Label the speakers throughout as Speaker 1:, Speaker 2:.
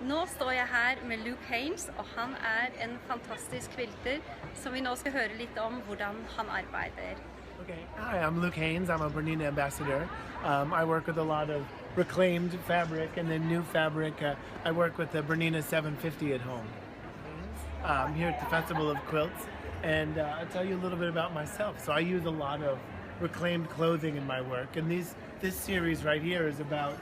Speaker 1: Nå står jeg her med Luke Haynes, og han en fantastisk quilter, som vi nå skal høre litt om hvordan han arbeider.
Speaker 2: Okay. Hi, I'm Luke Haynes. I'm a BERNINA ambassador. I work with a lot of reclaimed fabric and then new fabric. I work with the BERNINA 750 at home. I'm here at the Festival of Quilts, and I'll tell you a little bit about myself. So I use a lot of reclaimed clothing in my work, and this series right here is about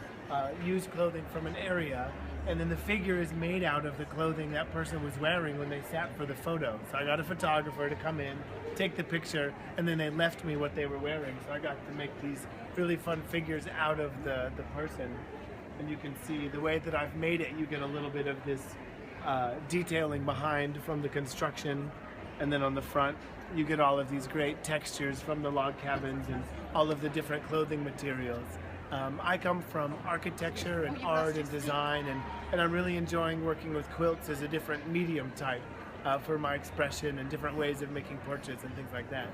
Speaker 2: used clothing from an area, and then the figure is made out of the clothing that person was wearing when they sat for the photo. So I got a photographer to come in, take the picture, and then they left me what they were wearing. So I got to make these really fun figures out of the person. And you can see the way that I've made it, you get a little bit of this detailing behind from the construction, and then on the front you get all of these great textures from the log cabins and all of the different clothing materials. I come from architecture and art and design, and I'm really enjoying working with quilts as a different medium type for my expression and different ways of making portraits and things like that.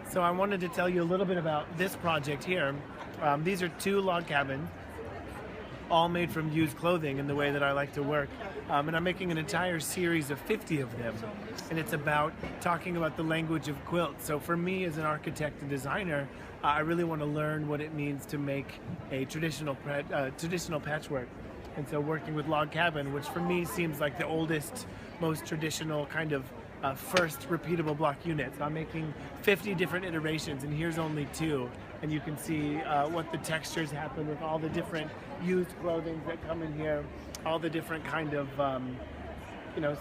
Speaker 2: So I wanted to tell you a little bit about this project here. These are 2 log cabins, all made from used clothing in the way that I like to work. And I'm making an entire series of 50 of them. And it's about talking about the language of quilts. So for me as an architect and designer, I really want to learn what it means to make a traditional patchwork. And so working with log cabin, which for me seems like the oldest, most traditional kind of first repeatable block unit. So I'm making 50 different iterations, and here's only 2. And you can see what the textures happen with all the different used clothing that come in here, all the different kind of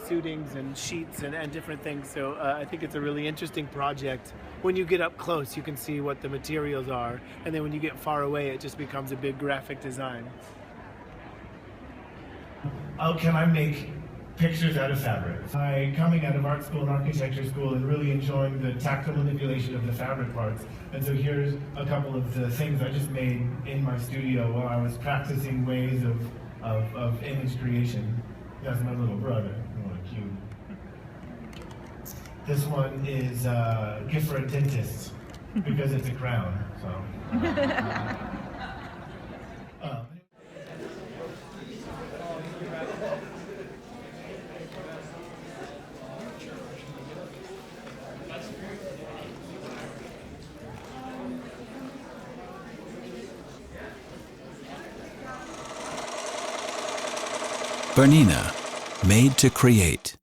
Speaker 2: suitings and sheets and different things. So I think it's a really interesting project. When you get up close, you can see what the materials are, and then when you get far away, it just becomes a big graphic design. How can I make pictures out of fabric? Coming out of art school and architecture school and really enjoying the tactile manipulation of the fabric parts. And so here's a couple of the things I just made in my studio while I was practicing ways of image creation. That's my little brother. Oh, cute. This one is a gift for a dentist because it's a crown. So.
Speaker 3: BERNINA, made to create.